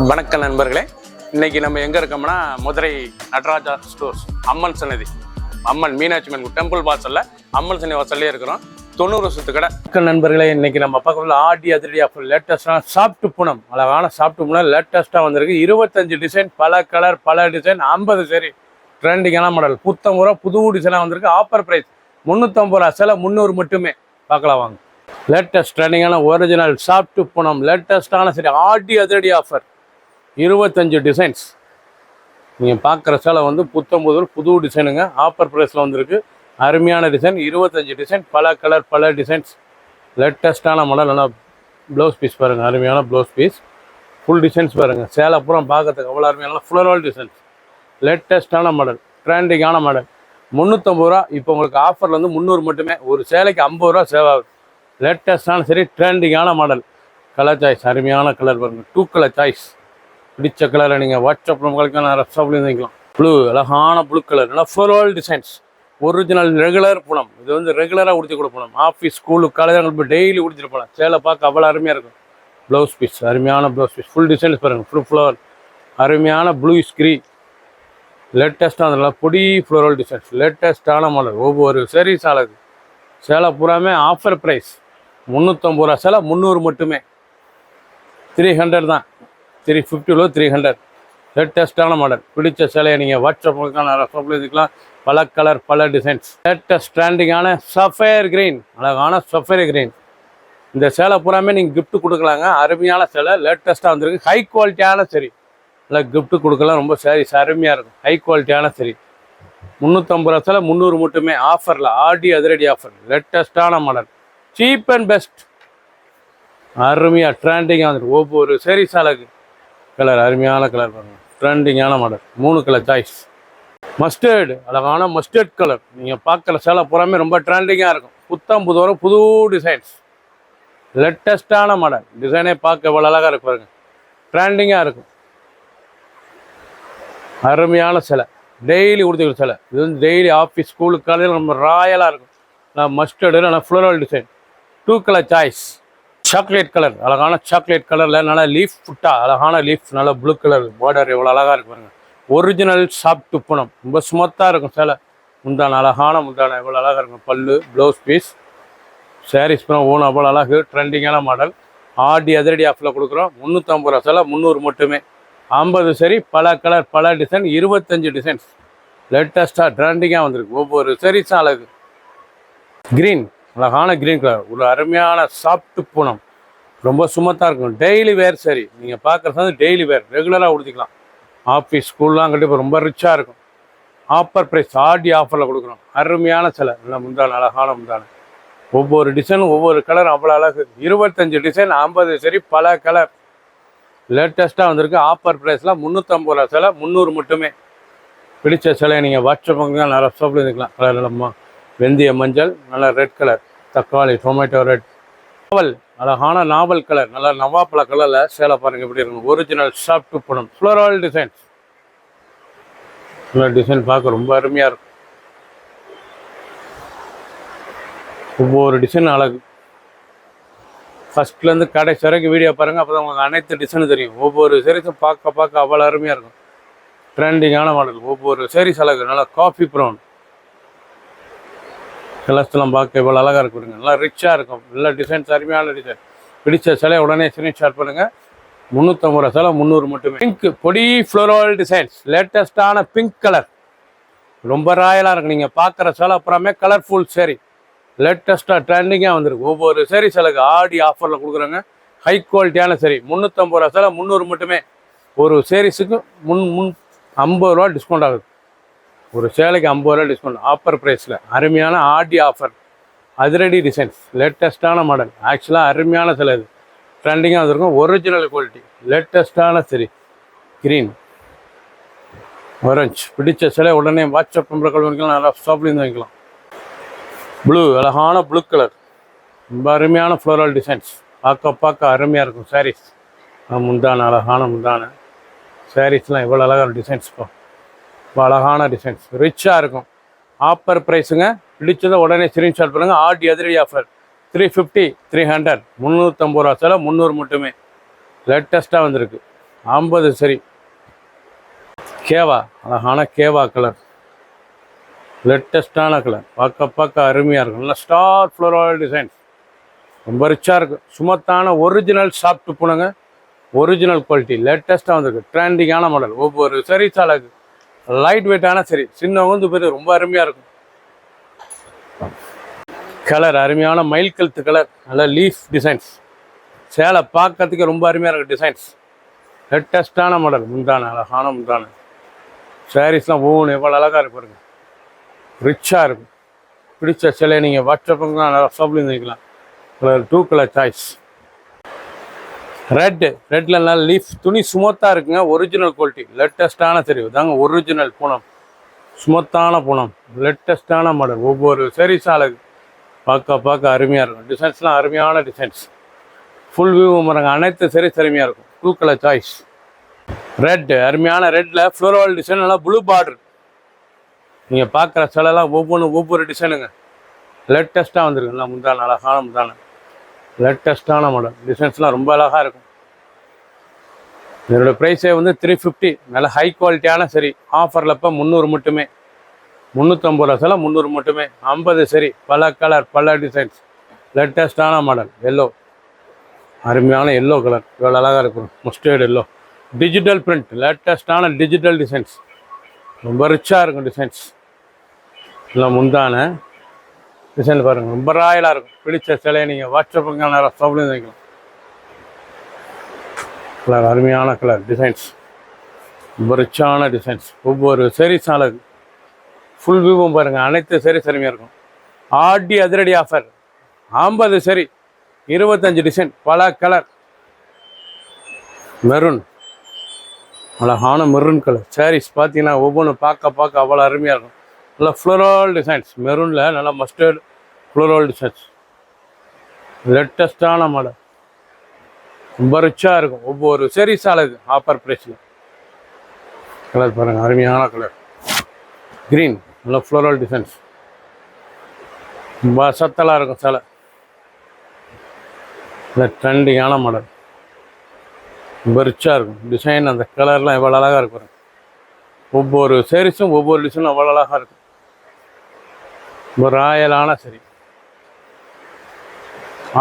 வணக்கம் நண்பர்களே, இன்னைக்கு நம்ம எங்கே இருக்கோம்னா மதுரை நடராஜா ஸ்டோர்ஸ் அம்மன் சன்னதி, அம்மன் மீனாட்சி அம்மன் டெம்பிள் வாசலில் அம்மன் சன்னதி வாசல்லே இருக்கிறோம். 90 வருஷத்து கடை. நண்பர்களே, இன்னைக்கு நம்ம பக்கத்தில் ஆடி அதிரடி ஆஃபர் லேட்டஸ்டான சாஃப்ட் பூனம், அழகான சாஃப்ட் பூனம் லேட்டஸ்ட்டாக வந்திருக்கு. 25 டிசைன், பல கலர், பல டிசைன், 50 சரி ட்ரெண்டிங்கான மாடல், புத்தம் புது டிசைனாக வந்திருக்கு. ஆஃபர் ப்ரைஸ் 350 ரூபா, சில 300 மட்டுமே. பார்க்கலாம் வாங்க. லேட்டஸ்ட் ட்ரெண்டிங்கான ஒரிஜினல் சாஃப்ட் பூனம் லேட்டஸ்டான சரி ஆடி அதிரடி ஆஃபர் 25 டிசைன்ஸ். நீங்கள் பார்க்குற சேலை வந்து புது டிசைனுங்க. ஆஃபர் ப்ரைஸில் வந்திருக்கு. அருமையான டிசைன், 25 டிசைன், பல கலர், பல டிசைன்ஸ், லேட்டஸ்ட்டான மாடல். நல்லா ப்ளவுஸ் பீஸ் பாருங்கள், அருமையான ப்ளவுஸ் பீஸ், ஃபுல் டிசைன்ஸ் பாருங்கள். சேலை அப்புறம் பார்க்கறதுக்கு அவ்வளோ அருமையான ஃப்ளோரல் டிசைன்ஸ், லேட்டஸ்ட்டான மாடல், ட்ரெண்டிங்கான மாடல். 350 ரூபா. இப்போ உங்களுக்கு ஆஃபரில் வந்து 300 மட்டுமே. ஒரு சேலைக்கு 50 ரூபா சேவ் ஆகுது. லேட்டஸ்ட்டான சரி ட்ரெண்டிங்கான மாடல். கலர் சாய்ஸ், அருமையான கலர் பாருங்கள், 2 கலர் சாய்ஸ். பிடிச்ச கலரை நீங்கள் வாட்ஸ்அப் நம்மளுக்கு நான் ரஃப்ஸாப்லேயும் வைக்கலாம். ப்ளூ, அழகான ப்ளூ கலர், நல்லா floral designs, original regular Poonam. இது வந்து ரெகுலராக உடுத்தி கொடுப்போம். ஆஃபீஸ், ஸ்கூலு, காலேஜ் டெய்லி உடுத்திட்டு போகலாம். சேலை பார்க்க அவ்வளோ அருமையாக இருக்கும். ப்ளவுஸ் பீஸ், அருமையான ப்ளவுஸ் பீஸ், ஃபுல் டிசைன்ஸ் பாருங்கள், ஃபுல் ஃப்ளவர், அருமையான ப்ளூ ஸ்க்ரீ, லேட்டஸ்ட்டாக நல்லா பொடி ஃப்ளோரல் டிசைன்ஸ், லேட்டஸ்ட்டான மாடல். ஒவ்வொரு சரீஸ் ஆளுக்கு சேலை பூராமே ஆஃபர் ப்ரைஸ் 350 ரூபா, சேலை 300 மட்டுமே. 300 தான், 350 300. லேட்டஸ்ட்டான மாடல். பிடிச்ச சேலையை நீங்கள் வாட்ஸ்அப் ரஃப்லாம். பல கலர், பல டிசைன்ஸ், லேட்டஸ்ட் ட்ரெண்டிங்கான சஃபயர் கிரீன், அழகான சஃபயர் கிரீன். இந்த சேலை பூராமே நீங்கள் கிஃப்ட் கொடுக்கலாங்க. அருமையான சேலை, லேட்டஸ்ட்டாக வந்திருக்கு. ஹை குவாலிட்டியான சரி, இல்லை கிஃப்ட் கொடுக்கலாம். ரொம்ப சாரீஸ் அருமையாக இருக்கும். ஹை குவாலிட்டியான சரி. 350 ரூபா சேலை 300 மட்டுமே. ஆஃபரில் ஆடி அதிரடி ஆஃபர், லேட்டஸ்ட்டான மாடல், சீப் அண்ட் பெஸ்ட், அருமையாக ட்ரெண்டிங்காக வந்துருக்கு. ஒவ்வொரு சரி சேலைக்கு கலர், அருமையான கலர் பாருங்கள், ட்ரெண்டிங்கான மாடல், 3 கலர் சாய்ஸ். மஸ்டர்டு, அழகான மஸ்டர்ட் கலர். நீங்கள் பார்க்குற சேலை பூராமே ரொம்ப ட்ரெண்டிங்காக இருக்கும். புது டிசைன்ஸ், லேட்டஸ்ட்டான மாடல். டிசைனே பார்க்க எவ்வளோ அழகாக இருக்கு பாருங்கள், ட்ரெண்டிங்காக இருக்கும். அருமையான சேலை, டெய்லி உடுத்திக்கிற சேலை. இது வந்து டெய்லி ஆஃபீஸ், ஸ்கூலுக்கு, காலையில் ரொம்ப ராயலாக இருக்கும். நான் மஸ்டர்டு, நல்லா floral design, 2 colour choice. Chocolate colour, அழகான சாக்லேட் கலரில் நல்லா லீஃப் புட்டா, அழகான லீஃப், நல்லா ப்ளூ கலர் பார்டர், எவ்வளோ அழகாக இருக்கு பாருங்கள். ஒரிஜினல் சாஃப்ட் பூனம், ரொம்ப ஸ்மூத்தாக இருக்கும் சேலை. முந்தான, அழகான முந்தான, எவ்வளோ அழகாக இருக்கும். பல்லு, ப்ளவுஸ் பீஸ், சாரீஸ் பூரா ஓன் அவ்வளோ அழகு, ட்ரெண்டிங்கான மாடல். ஆடி அதிரடி ஆஃபில் கொடுக்குறோம். 350 ரூபா சேலை 300 மட்டுமே. 50 சரி, பல கலர், பல டிசைன், 25 டிசைன்ஸ், லேட்டஸ்ட்டாக ட்ரெண்டிங்காக வந்திருக்கு. ஒவ்வொரு சரிஸும் அழகு. க்ரீன், அழகான க்ரீன் கலர், ஒரு அருமையான சாஃப்ட் பூனம், ரொம்ப சுமத்தாக இருக்கும். டெய்லி வேர் சரி, நீங்கள் பார்க்குறது வந்து டெய்லி வேர், ரெகுலராக உடுத்திக்கலாம். ஆஃபீஸ், ஸ்கூல்லாம் கண்டிப்பாக ரொம்ப ரிச்சாக இருக்கும். ஆஃபர் ப்ரைஸ், ஆடி ஆஃபரில் கொடுக்குறோம். அருமையான சிலை, நல்லா முந்தான, அழகான முந்தான. ஒவ்வொரு டிசைனும் ஒவ்வொரு கலர் அவ்வளோ அழகு. 25 டிசைன், 50 சரி, பல கலர், லேட்டஸ்ட்டாக வந்திருக்கு. ஆஃபர் ப்ரைஸில் 350 ரூபா சேலை 300 மட்டுமே. பிடிச்ச சிலையை நீங்கள் வாட்ஸ்அப் நல்லா ரஃப்ஸாப்பில் இருந்துக்கலாம். கலர் நல்லம்மா, வெந்தய மஞ்சள், நல்லா ரெட் கலர், தக்காளி, டொமேட்டோ ரெட், நாவல், அழகான நாவல் கலர், நல்லா நவாப்பழ கலரில் சேலை பாருங்கள் எப்படி இருக்கும். Original soft Poonam, floral designs, நல்லா டிசைன் பார்க்க ரொம்ப அருமையாக இருக்கும். ஒவ்வொரு டிசைன் அழகு. ஃபஸ்ட்லேருந்து கடைசி வரைக்கும் வீடியோ பாருங்கள், அப்போ தான் உங்களுக்கு அனைத்து டிசைனும் தெரியும். ஒவ்வொரு சீரீஸும் பார்க்க அவ்வளோ அருமையாக இருக்கும். ட்ரெண்டிங்கான மாடல், ஒவ்வொரு சீரீஸ் அழகு. நல்லா காஃபி ப்ரௌன் கலர்ஸ்லாம் பார்க்க இவ்வளோ அழகாக இருக்குங்க. நல்லா ரிச்சாக இருக்கும். நல்லா டிசைன்ஸ், அருமையான டிசைன். பிடிச்ச சிலையை உடனே ஸ்க்ரீன்ஷாட் பண்ணுங்கள். 350 ரூபா சேலை 300 மட்டுமே. பிங்க், பொடி ஃப்ளோரல் டிசைன்ஸ், லேட்டஸ்ட்டான பிங்க் கலர், ரொம்ப ராயலாக இருக்கும். நீங்கள் பார்க்குற சேலை அப்புறமே கலர்ஃபுல் சரி, லேட்டஸ்ட்டாக ட்ரெண்டிங்காக வந்துருக்கு. ஒவ்வொரு சரி சிலைக்கு ஆடி ஆஃபரில் கொடுக்குறாங்க. ஹை குவாலிட்டியான சரி, 350 ரூபா சேலை 300 மட்டுமே. ஒரு சீரீஸுக்கு 50 ரூபா டிஸ்கவுண்ட் ஆகுது. ஒரு சேலைக்கு 50 ரூபா டிஸ்கவுண்ட் ஆஃபர் ப்ரைஸில். அருமையான ஆடி ஆஃபர், அதிரடி டிசைன்ஸ், லேட்டஸ்ட்டான மாடல். ஆக்சுவலாக அருமையான சிலை, இது ட்ரெண்டிங்காக வந்திருக்கும். ஒரிஜினல் குவாலிட்டி, லேட்டஸ்ட்டான சரி. Green, orange. பிடிச்ச சிலை உடனே வாட்ஸ்அப் நம்பர்கள் வாங்கிக்கலாம். நல்லா ஷாப்லேருந்து வாங்கிக்கலாம். ப்ளூ, அழகான ப்ளூ கலர், ரொம்ப அருமையான ஃப்ளோரல் டிசைன்ஸ், பார்க்க அருமையாக இருக்கும். சாரீஸ் முந்தான, அழகான முந்தான சாரீஸ்லாம் எவ்வளோ அழகான டிசைன்ஸ், இப்போ அழகான டிசைன்ஸ், ரிச்சாக இருக்கும். ஆஃபர் ப்ரைஸுங்க. பிடிச்சதை உடனே ஸ்க்ரீன்ஷாட் பண்ணுங்கள். ஆடி அதிரடி ஆஃபர் 350 300, 350 ரூபா சேலை 300 மட்டுமே. லேட்டஸ்ட்டாக வந்திருக்கு. 50 சரி. கேவா, அழகான கேவா கலர், லேட்டஸ்டான கலர், பார்க்க அருமையாக இருக்கும். நல்லா ஸ்டார் ஃப்ளோரல் டிசைன், ரொம்ப ரிச்சாக இருக்குது. சுமத்தான ஒரிஜினல் சாஃப்ட் பூனைங்க, ஒரிஜினல் குவாலிட்டி, லேட்டஸ்ட்டாக வந்திருக்கு. ட்ரெண்டிங்கான மாடல். ஒவ்வொரு சரி சாலகு லைட் வெயிட்டான சரி, சின்னவங்க வந்து பேர் ரொம்ப அருமையாக இருக்கும். கலர் அருமையான மயில் கழுத்து கலர், நல்ல லீஃப் டிசைன்ஸ். சேலை பார்க்கறதுக்கு ரொம்ப அருமையாக இருக்குது டிசைன்ஸ். லேட்டஸ்டான மாடல். முந்தான அழகான முந்தான. சாரீஸ்லாம் ஒவ்வொன்று எவ்வளோ அழகாக இருக்கு பாருங்க, ரிச்சாக இருக்கும். பிடிச்ச சிலையை நீங்கள் வாட்ஸ்அப்புங்க நல்லா ஷாப்லேருந்து வைக்கலாம். Colour 2 colour choice. ரெட்டில் நல்லா லீஃப் துணி சுமத்தாக இருக்குங்க, ஒரிஜினல் குவாலிட்டி, லேட்டஸ்ட்டான தெரிவு தாங்க ஒரிஜினல் பூனம், சுமத்தான பூனம், லேட்டஸ்ட்டான மாடல். ஒவ்வொரு சாரீஸும் அழகு, பார்க்க அருமையாக இருக்கும். டிசைன்ஸ்லாம் அருமையான டிசைன்ஸ். ஃபுல் வியூ மரங்க, அனைத்து சாரீஸ் அருமையாக இருக்கும். 2 கலர் சாய்ஸ். அருமையான ரெட்டில் ஃப்ளோரல் டிசைன், நல்லா ப்ளூ பார்டர். நீங்கள் பார்க்குற சிலைலாம் ஒவ்வொரு டிசைனுங்க, லேட்டஸ்ட்டாக வந்துருக்கு. நல்லா முந்தான, அழகான முந்தான, லேட்டஸ்ட்டான மாடல். டிசைன்ஸ்லாம் ரொம்ப அழகாக இருக்கும். இதோட ப்ரைஸே வந்து 350. நல்ல ஹை குவாலிட்டியான சரி. ஆஃபரில் இப்போ 300 மட்டுமே. 350 ரூபா சில 300 மட்டுமே. 50 சரி, பல கலர், பல டிசைன்ஸ், லேட்டஸ்ட்டான மாடல். எல்லோ, அருமையான எல்லோ கலர், இவ்வளோ அழகாக இருக்கும். மஸ்டர்ட் எல்லோ, டிஜிட்டல் பிரிண்ட், லேட்டஸ்ட்டான டிஜிட்டல் டிசைன்ஸ், ரொம்ப ரிச்சாக இருக்கும் டிசைன்ஸ். இல்லை முந்தான டிசைன் பாருங்கள், ரொம்ப ராயலாக இருக்கும். பிடிச்ச சிலையை நீங்கள் வாட்ஸ்அப்புங்க நேரம் ஷாப்லேருந்து வைக்கலாம். கலர் அருமையான கலர் டிசைன்ஸ், ரொம்ப ரிச்சான டிசைன்ஸ். ஒவ்வொரு சாரீஸ் அழகு. ஃபுல் வியூவும் பாருங்கள், அனைத்து சாரீஸ் அருமையாக இருக்கும். ஆடி அதிரடி ஆஃபர். 50 சரி, 25 டிசைன், பல கலர். மெரூன், அழகான மெரூன் கலர் சாரீஸ். பார்த்தீங்கன்னா ஒவ்வொன்றும் பார்க்க அவ்வளோ அருமையாக இருக்கும். நல்லா ஃப்ளோரல் டிசைன்ஸ், மெரூனில் நல்லா மஸ்டர்ட் ஃப்ளோரல் டிசைன்ஸ், லேட்டஸ்டான மாடல், ரொம்ப ரிச்சாக இருக்கும். ஒவ்வொரு சாரீஸ் அழகு, ஆஃபர் ப்ரைஸில். கலர் பாருங்கள், அருமையான கலர். க்ரீன், நல்லா ஃப்ளோரல் டிசைன்ஸ், ரொம்ப சத்தலாக இருக்கும் சிலை. இல்லை ட்ரெண்டிங்கான மாடல், ரொம்ப ரிச்சாக இருக்கும். டிசைன் அந்த கலர்லாம் எவ்வளோ அழகாக இருக்கும். ஒவ்வொரு சாரீஸும் ஒவ்வொரு டிசைனும் அவ்வளோ அழகாக இருக்கும். ரொம்ப ராயலான சரி.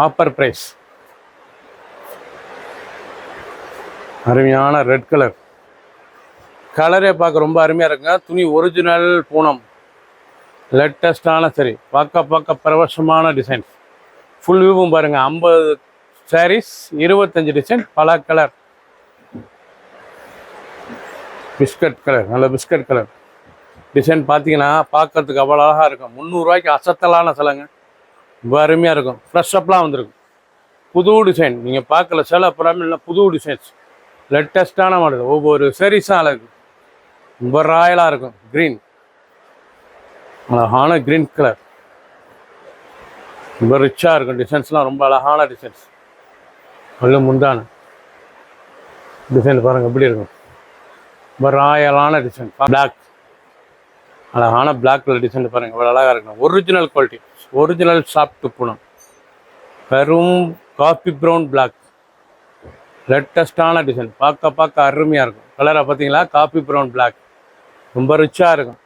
Offer price. அருமையான ரெட் கலர். கலரே பார்க்க ரொம்ப அருமையாக இருக்குங்க. துணி ஒரிஜினல் பூனம், லேட்டஸ்டான சரி. பார்க்க பரவசமான டிசைன்ஸ். ஃபுல் வியூவும் பாருங்கள். 50 சாரீஸ், 25 டிசைன், பல கலர். பிஸ்கட் கலர், நல்ல பிஸ்கட் கலர் டிசைன். பார்த்தீங்கன்னா பார்க்கறதுக்கு அவ்வளோ அழகாக இருக்கும். 300 ரூபாய்க்கு அசத்தலான சிலைங்க, ரொம்ப அருமையாக இருக்கும். ஃப்ரெஷ்ஷப்லாம் வந்துருக்கும். புது டிசைன், நீங்கள் பார்க்கல சில அப்புறமே இல்லை, புது டிசைன்ஸ், லேட்டஸ்ட்டான மாடல். ஒவ்வொரு சாரீஸும் அழகு, ரொம்ப ராயலாக இருக்கும். க்ரீன், அழகான க்ரீன் கலர், ரொம்ப ரிச்சாக இருக்கும். டிசைன்ஸ்லாம் ரொம்ப அழகான டிசைன்ஸ். நல்ல முந்தான டிசைன் பாருங்கள் எப்படி இருக்கும், ரொம்ப ராயலான டிசைன். பிளாக், அழகான பிளாக் கலர் டிசைன் பாருங்கள், இவ்வளோ அழகாக இருக்கும். Original quality, original soft Poonam, பெரும் காஃபி ப்ரௌன் பிளாக், லேட்டஸ்டான டிசைன். பார்க்க அருமையாக இருக்கும். கலரை பார்த்தீங்களா, காஃபி ப்ரௌன் பிளாக், ரொம்ப ரிச்சாக இருக்கும்.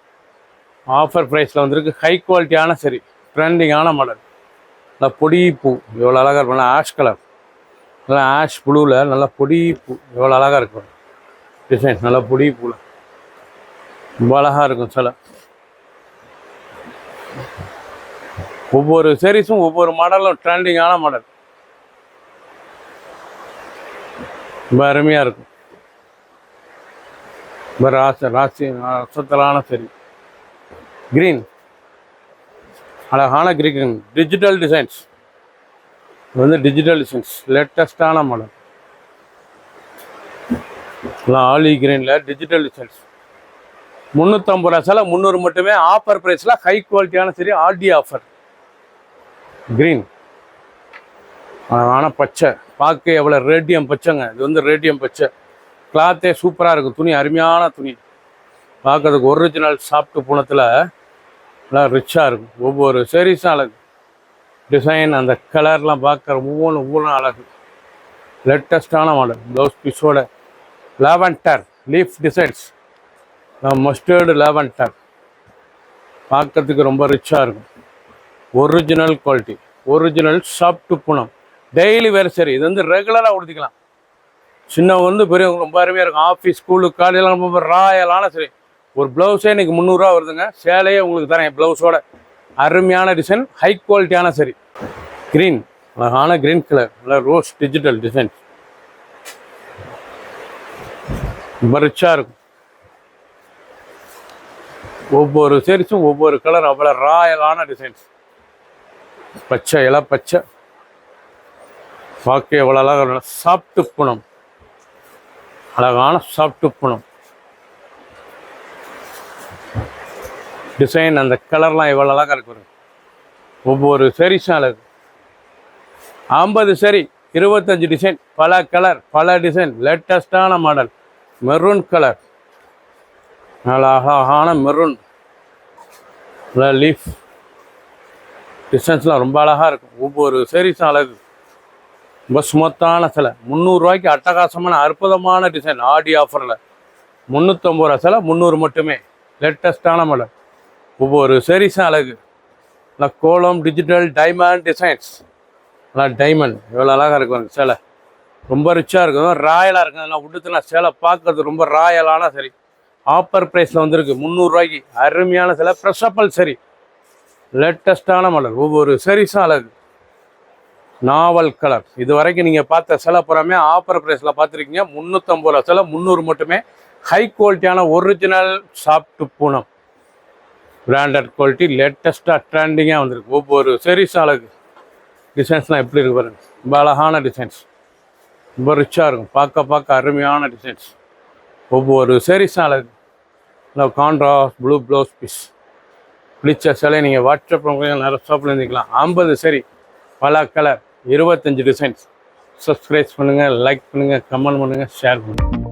ஆஃபர் ப்ரைஸில் வந்துருக்கு. ஹை குவாலிட்டியான சரி, ட்ரெண்டிங்கான மாடல். நல்லா பொடி பூ, எவ்வளோ அழகாக இருக்கும். நல்லா ஆஷ் கலர், நல்லா ஆஷ் ப்ளூவில் நல்லா பொடி பூ, எவ்வளோ அழகாக இருக்கும் டிசைன். நல்லா பொடி பூவில் ரொம்ப அழகாக இருக்கும் சில. ஒவ்வொரு சாரீஸும் ஒவ்வொரு மாடலும் ட்ரெண்டிங்கான மாடல், ரொம்ப அருமையாக இருக்கும். ரொம்ப ராசி அசத்தலான சரி. க்ரீன், அழகான க்ரீன், டிஜிட்டல் டிசைன்ஸ். இது வந்து டிஜிட்டல் டிசைன்ஸ், லேட்டஸ்டான மாடல். ஆலி கிரீனில் டிஜிட்டல் டிசைன்ஸ். 350 ரூபா சில 300 மட்டுமே. ஆஃபர் ப்ரைஸில் ஹை குவாலிட்டியான சரி, ஆர்டி ஆஃபர். க்ரீன், அழகான பச்சை, பார்க்க எவ்வளோ ரேடியம் பச்சைங்க. இது வந்து ரேடியம் பச்சை. கிளாத்தே சூப்பராக இருக்கும். துணி அருமையான துணி, பார்க்கறதுக்கு ஒரிஜினல் சாஃப்ட் பூனத்தில் நல்லா ரிச்சாக இருக்கும். ஒவ்வொரு சாரீஸும் அழகு. டிசைன் அந்த கலர்லாம் பார்க்குற ஒவ்வொன்றும் அழகு. லேட்டஸ்டான மாடல். ப்ளவுஸ் பீஸோட lavender leaf designs, mustard lavender பார்க்கறதுக்கு ரொம்ப ரிச்சாக இருக்கும். Original quality, original soft Poonam, daily வேறு சரி. இது வந்து ரெகுலராக உடுத்திக்கலாம். சின்னவங்க வந்து பெரியவங்க ரொம்ப அருமையாக இருக்கும். ஆஃபீஸ் ஸ்கூலு காலையெல்லாம் ரொம்ப ராயலான சரி. ஒரு ப்ளவுஸே இன்றைக்கி 300 வருதுங்க. சேலையே உங்களுக்கு தரேன் ப்ளவுஸோட. அருமையான டிசைன், ஹை குவாலிட்டியான சரி. க்ரீன், அழகான க்ரீன் கலர், நல்லா ரோஸ் டிஜிட்டல் டிசைன், ரொம்ப ரிச்சாக இருக்கும். ஒவ்வொரு சேரீஸும் ஒவ்வொரு கலர், அவ்வளோ ராயலான டிசைன்ஸ். பச்சை, இலை பச்சை, பார்க்க எவ்வளோ அழகாக சாஃப்ட் பூனம், அழகான சாஃப்ட் பூனம் டிசைன். அந்த கலர்லாம் எவ்வளோ அழகாக இருக்கு. ஒவ்வொரு சேரீஸும் அழகு. 50 சரி, 25 டிசைன், பல கலர், பல டிசைன், லேட்டஸ்டான மாடல். மெரூன் கலர், அழகான மெரூன் லீஃப் டிசைன்ஸ்லாம் ரொம்ப அழகாக இருக்கும். ஒவ்வொரு சேரீஸும் அழகு. ரொம்ப ஸ்மூத்தான சிலை. 300 ரூபாய்க்கு அட்டகாசமான அற்புதமான டிசைன். ஆடி ஆஃபரில் 350 ரூபா சிலை, 300 மட்டுமே. லேட்டஸ்டான மாடல். ஒவ்வொரு சேரீஸும் அழகு. நல்லா கோலம் டிஜிட்டல் டைமண்ட் டிசைன்ஸ், நல்லா டைமண்ட் எவ்வளோ அழகாக இருக்கும் சேலை. ரொம்ப ரிச்சாக இருக்கும், ராயலாக இருக்கும். அதெல்லாம் உடுத்துனா சேலை பார்க்கறது ரொம்ப ராயலான சரி. ஆஃபர் ப்ரைஸில் வந்துருக்கு 300 ரூபாய்க்கு. அருமையான சிலை, ப்ரெஷப்பிள் சரி, லேட்டஸ்டான மாடல். ஒவ்வொரு சேரீஸும் அழகு. நாவல் கலர். இது வரைக்கும் நீங்கள் பார்த்த சிலை புறமே ஆஃபர் ப்ரைஸில் பார்த்துருக்கீங்க. 350 ரூபா சிலை, 300 மட்டுமே. ஹை குவாலிட்டியான original soft Poonam, branded quality, லேட்டஸ்ட்டாக ட்ரெண்டிங்காக வந்துருக்கு. ஒவ்வொரு சேரீஸும் அழகு. டிசைன்ஸ்லாம் எப்படி இருக்கு பாருங்க. ரொம்ப அழகான டிசைன்ஸ், ரொம்ப ரிச்சாக இருக்கும். பார்க்க அருமையான டிசைன்ஸ். ஒவ்வொரு சேரீஸும் அழகு. இல்லை கான்ட்ராஸ்ட் ப்ளூ ப்ளவுஸ் பீஸ். பிடிச்ச சிலை நீங்கள் வாட்ஸ்அப் நிறைய ஷாப்பில் இருந்துக்கலாம். 50 சரி, பல கலர், 25 டிசைன்ஸ். சப்ஸ்கிரைப் பண்ணுங்கள், லைக் பண்ணுங்கள், கமெண்ட் பண்ணுங்கள், ஷேர் பண்ணுங்கள்.